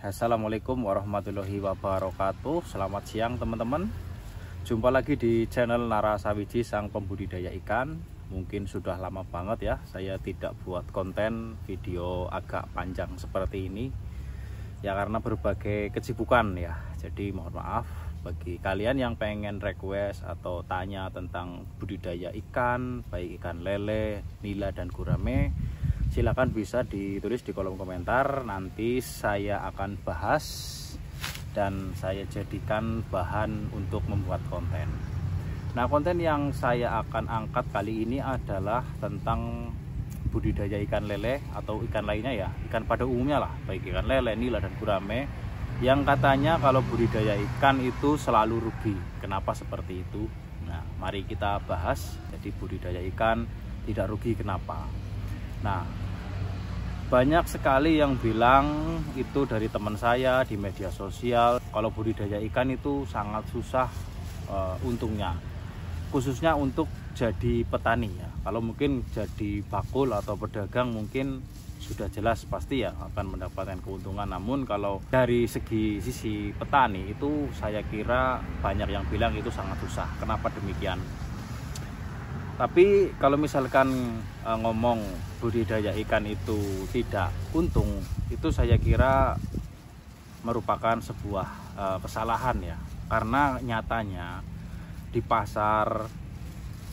Assalamualaikum warahmatullahi wabarakatuh. Selamat siang teman-teman. Jumpa lagi di channel Nara Sawiji Sang Pembudidaya Ikan. Mungkin sudah lama banget ya saya tidak buat konten video agak panjang seperti ini, ya karena berbagai kesibukan ya. Jadi mohon maaf bagi kalian yang pengen request atau tanya tentang budidaya ikan, baik ikan lele, nila dan gurame, silakan bisa ditulis di kolom komentar. Nanti saya akan bahas dan saya jadikan bahan untuk membuat konten. Nah, konten yang saya akan angkat kali ini adalah tentang budidaya ikan lele atau ikan lainnya ya, ikan pada umumnya lah, baik ikan lele, nila dan gurame, yang katanya kalau budidaya ikan itu selalu rugi. Kenapa seperti itu? Nah, mari kita bahas. Jadi budidaya ikan tidak rugi kenapa? Nah, banyak sekali yang bilang itu dari teman saya di media sosial, kalau budidaya ikan itu sangat susah untungnya, khususnya untuk jadi petani ya. Kalau mungkin jadi bakul atau pedagang mungkin sudah jelas pasti ya akan mendapatkan keuntungan. Namun kalau dari sisi petani itu saya kira banyak yang bilang itu sangat susah. Kenapa demikian? Tapi kalau misalkan ngomong budidaya ikan itu tidak untung, itu saya kira merupakan sebuah kesalahan ya. Karena nyatanya di pasar,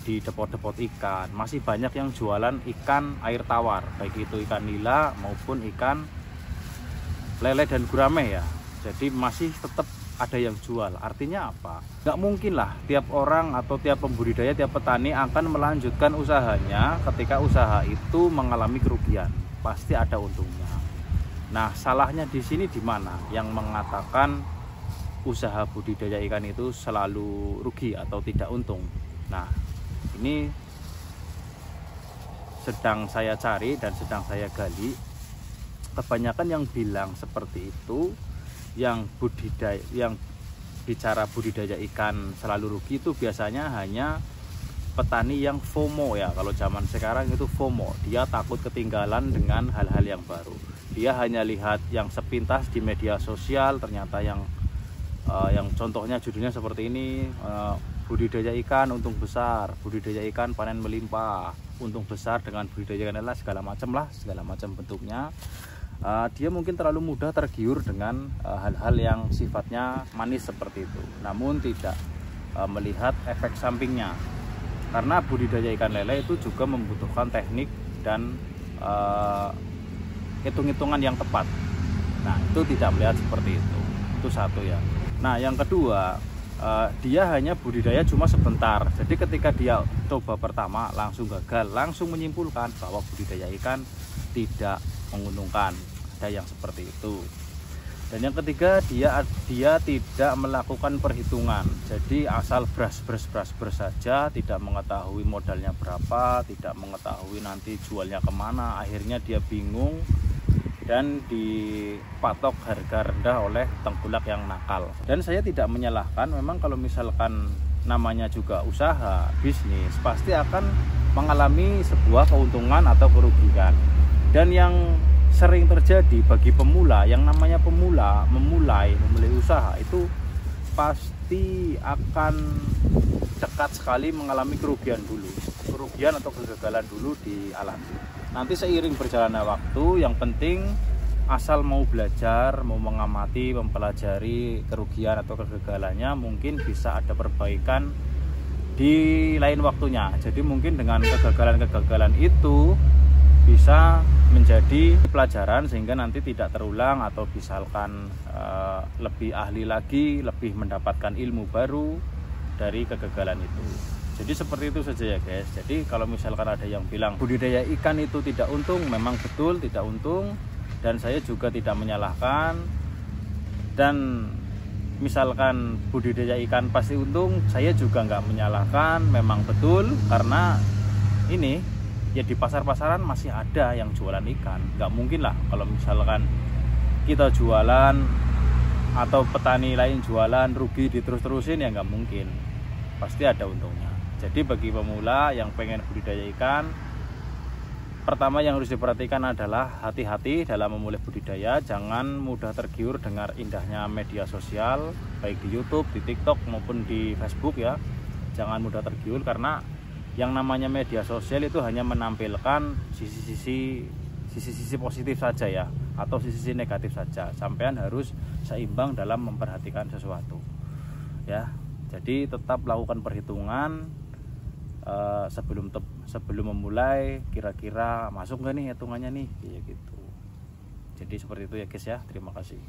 di depot-depot ikan masih banyak yang jualan ikan air tawar, baik itu ikan nila maupun ikan lele dan gurame ya. Jadi masih tetap ada yang jual. Artinya apa? Nggak mungkin lah tiap orang atau tiap pembudidaya, tiap petani akan melanjutkan usahanya ketika usaha itu mengalami kerugian. Pasti ada untungnya. Nah, salahnya di sini di mana? Yang mengatakan usaha budidaya ikan itu selalu rugi atau tidak untung. Nah, ini sedang saya cari dan sedang saya gali. Kebanyakan yang bilang seperti itu, yang bicara budidaya ikan selalu rugi itu biasanya hanya petani yang FOMO ya. Kalau zaman sekarang itu FOMO, dia takut ketinggalan dengan hal-hal yang baru. Dia hanya lihat yang sepintas di media sosial, ternyata yang contohnya judulnya seperti ini, budidaya ikan untung besar, budidaya ikan panen melimpah, untung besar dengan budidaya ikan lele, segala macam bentuknya. Dia mungkin terlalu mudah tergiur dengan hal-hal yang sifatnya manis seperti itu, namun tidak melihat efek sampingnya. Karena budidaya ikan lele itu juga membutuhkan teknik dan hitung-hitungan yang tepat. Nah, itu tidak melihat seperti itu satu ya. Nah, yang kedua, dia hanya budidaya cuma sebentar. Jadi ketika dia coba pertama langsung gagal, langsung menyimpulkan bahwa budidaya ikan tidak menguntungkan. Ada yang seperti itu. Dan yang ketiga, dia tidak melakukan perhitungan. Jadi asal bras saja, tidak mengetahui modalnya berapa, tidak mengetahui nanti jualnya kemana. Akhirnya dia bingung dan dipatok harga rendah oleh tengkulak yang nakal. Dan saya tidak menyalahkan, memang kalau misalkan namanya juga usaha, bisnis, pasti akan mengalami sebuah keuntungan atau kerugian. Dan yang sering terjadi bagi pemula, yang namanya pemula memulai usaha itu pasti akan dekat sekali mengalami kerugian atau kegagalan dulu dialami. Nanti seiring berjalannya waktu, yang penting asal mau belajar, mau mengamati, mempelajari kerugian atau kegagalannya, mungkin bisa ada perbaikan di lain waktunya. Jadi mungkin dengan kegagalan itu bisa menjadi pelajaran sehingga nanti tidak terulang, atau misalkan lebih ahli lagi, lebih mendapatkan ilmu baru dari kegagalan itu. Jadi seperti itu saja ya guys. Jadi kalau misalkan ada yang bilang budidaya ikan itu tidak untung, memang betul tidak untung, dan saya juga tidak menyalahkan. Dan misalkan budidaya ikan pasti untung, saya juga nggak menyalahkan, memang betul, karena ini ya di pasar-pasaran masih ada yang jualan ikan. Nggak mungkin lah kalau misalkan kita jualan atau petani lain jualan rugi diterus-terusin, ya nggak mungkin, pasti ada untungnya. Jadi bagi pemula yang pengen budidaya ikan, pertama yang harus diperhatikan adalah hati-hati dalam memulai budidaya. Jangan mudah tergiur dengan indahnya media sosial, baik di YouTube, di TikTok maupun di Facebook ya. Jangan mudah tergiur, karena yang namanya media sosial itu hanya menampilkan sisi-sisi positif saja ya, atau sisi negatif saja. Sampean harus seimbang dalam memperhatikan sesuatu ya. Jadi tetap lakukan perhitungan sebelum memulai, kira-kira masuk nggak nih hitungannya nih, kayak gitu. Jadi seperti itu ya guys ya. Terima kasih.